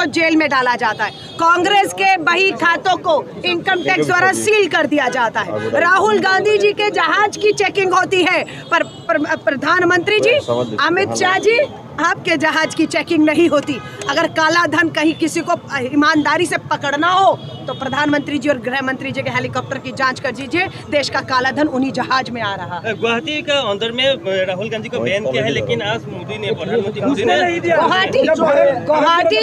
Jail में डाला जाता है, कांग्रेस के बही खातों को इनकम टैक्स द्वारा सील कर दिया जाता है, राहुल गांधी जी के जहाज की चेकिंग होती है, पर प्रधानमंत्री जी अमित शाह जी आपके जहाज की चेकिंग नहीं होती। अगर काला धन कहीं किसी को ईमानदारी से पकड़ना हो तो प्रधानमंत्री जी और गृह मंत्री जी के हेलीकॉप्टर की जांच कर दीजिए, देश का काला धन उन्हीं जहाज में आ रहा है। गुवाहाटी का अंदर में राहुल गांधी को बैन किया है, लेकिन आज प्रधानमंत्री मोदी ने गुवाहाटी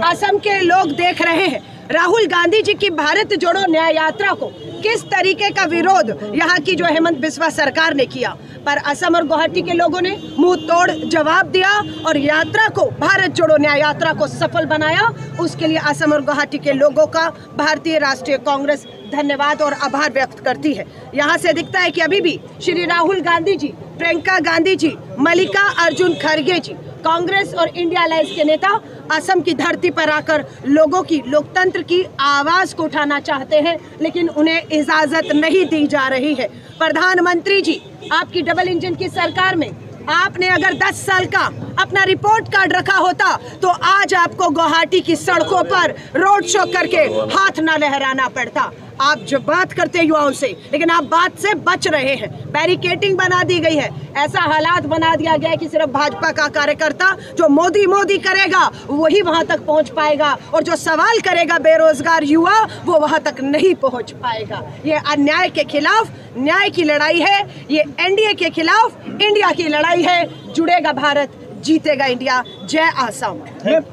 असम के लोग देख रहे हैं राहुल गांधी जी की भारत जोड़ो न्याय यात्रा को किस तरीके का विरोध यहाँ की जो हेमंत बिस्वा सरकार ने किया, पर असम और गुवाहाटी के लोगों ने मुंह तोड़ जवाब दिया और यात्रा को, भारत जोड़ो न्याय यात्रा को सफल बनाया। उसके लिए असम और गुवाहाटी के लोगों का भारतीय राष्ट्रीय कांग्रेस धन्यवाद और आभार व्यक्त करती है। यहाँ से दिखता है कि अभी भी श्री राहुल गांधी जी, प्रियंका गांधी जी, मल्लिका अर्जुन खड़गे जी, कांग्रेस और इंडिया अलायंस के नेता असम की धरती पर आकर लोगों की, लोकतंत्र की आवाज को उठाना चाहते हैं, लेकिन उन्हें इजाजत नहीं दी जा रही है। प्रधानमंत्री जी, आपकी डबल इंजन की सरकार में आपने अगर 10 साल का अपना रिपोर्ट कार्ड रखा होता तो आज आपको गुवाहाटी की सड़कों पर रोड शो करके हाथ ना लहराना पड़ता। आप जो बात करते हैं युवाओं से, लेकिन आप बात से बच रहे हैं। बैरिकेडिंग बना दी गई है, ऐसा हालात बना दिया गया है कि सिर्फ भाजपा का कार्यकर्ता जो मोदी मोदी करेगा वही वहां तक पहुंच पाएगा, और जो सवाल करेगा बेरोजगार युवा वो वहां तक नहीं पहुंच पाएगा। ये अन्याय के खिलाफ न्याय की लड़ाई है, ये एनडीए के खिलाफ इंडिया की लड़ाई है। जुड़ेगा भारत, जीतेगा इंडिया। जय आसाम।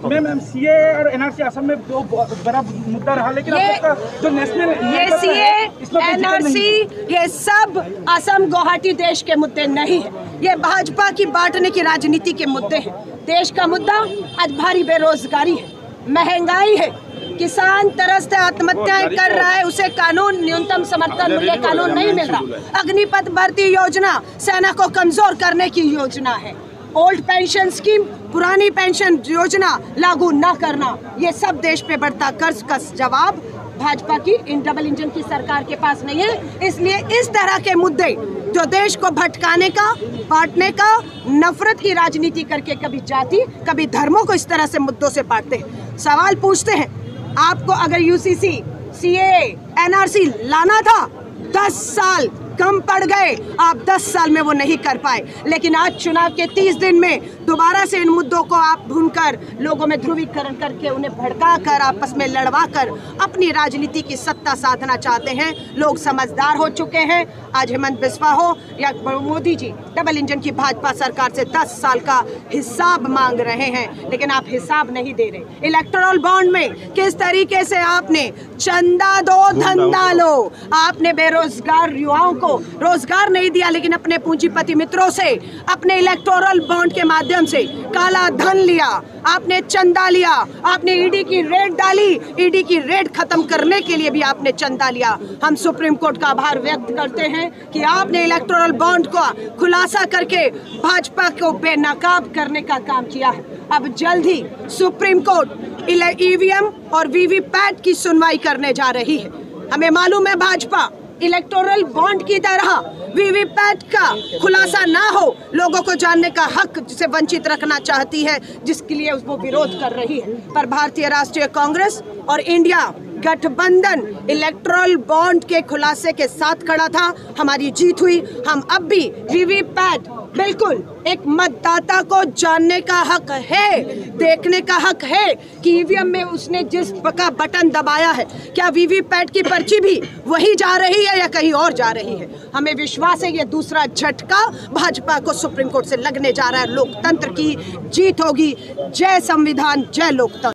मैम, सीए और एनआरसी असम में दो बड़ा मुद्दा रहा, लेकिन जो नेशनल ये सीए एनआरसी ये सब असम गुवाहाटी देश के मुद्दे नहीं है, ये भाजपा की बांटने की राजनीति के मुद्दे हैं। देश का मुद्दा आज भारी बेरोजगारी है, महंगाई है, किसान तरस आत्महत्याएं कर रहा है, उसे कानून, न्यूनतम समर्थन मूल्य कानून नहीं मिल रहा। अग्निपथ भर्ती योजना सेना को कमजोर करने की योजना है। ओल्ड पेंशन स्कीम, पुरानी पेंशन योजना लागू न करना, ये सब देश पे बढ़ता कर्ज का जवाब भाजपा की इन डबल इंजन की सरकार के पास नहीं है। इसलिए इस तरह के मुद्दे जो देश को भटकाने का, बांटने का, नफरत की राजनीति करके कभी जाति कभी धर्मों को इस तरह से मुद्दों से बांटते हैं। सवाल पूछते हैं, आपको अगर यूसीसी, सीएए, एनआरसी लाना था, 10 साल कम पड़ गए, आप 10 साल में वो नहीं कर पाए, लेकिन आज चुनाव के 30 दिन में दोबारा से इन मुद्दों को आप ढूंढकर लोगों में ध्रुवीकरण करके उन्हें भड़का कर आपस में लड़वा कर अपनी राजनीति की सत्ता साधना चाहते हैं। लोग समझदार हो चुके हैं। आज हेमंत बिस्वा हो या मोदी जी डबल इंजन की भाजपा सरकार से 10 साल का हिसाब मांग रहे हैं, लेकिन आप हिसाब नहीं दे रहे। इलेक्टोरल बॉन्ड में किस तरीके से आपने चंदा दो धंधा लो, आपने बेरोजगार युवाओं को रोजगार नहीं दिया, लेकिन अपने पूंजीपति मित्रों से अपने इलेक्टोरल बॉन्ड के माध्यम से काला धन लिया, आपने चंदा लिया, आपने ईडी की रेड डाली, ईडी की रेड खत्म करने के लिए भी आपने चंदा लिया। हम सुप्रीम कोर्ट का आभार व्यक्त करते हैं कि आपने इलेक्टोरल बॉन्ड को खुलासा करके भाजपा को बेनकाब करने का काम किया है। अब जल्द ही सुप्रीम कोर्ट ईवीएम और वीवीपैट की सुनवाई करने जा रही है। हमें मालूम है भाजपा इलेक्टोरल बॉन्ड की तरह वीवीपैट का खुलासा ना हो, लोगों को जानने का हक जिसे वंचित रखना चाहती है, जिसके लिए वो विरोध कर रही है। पर भारतीय राष्ट्रीय कांग्रेस और इंडिया गठबंधन इलेक्टोरल बॉन्ड के खुलासे के साथ खड़ा था, हमारी जीत हुई। हम अब भी वीवीपैट, बिल्कुल एक मतदाता को जानने का हक है, देखने का हक है कि ईवीएम में उसने जिस का बटन दबाया है, क्या वीवीपैट की पर्ची भी वही जा रही है या कहीं और जा रही है। हमें विश्वास है ये दूसरा झटका भाजपा को सुप्रीम कोर्ट से लगने जा रहा है। लोकतंत्र की जीत होगी। जय संविधान, जय लोकतंत्र।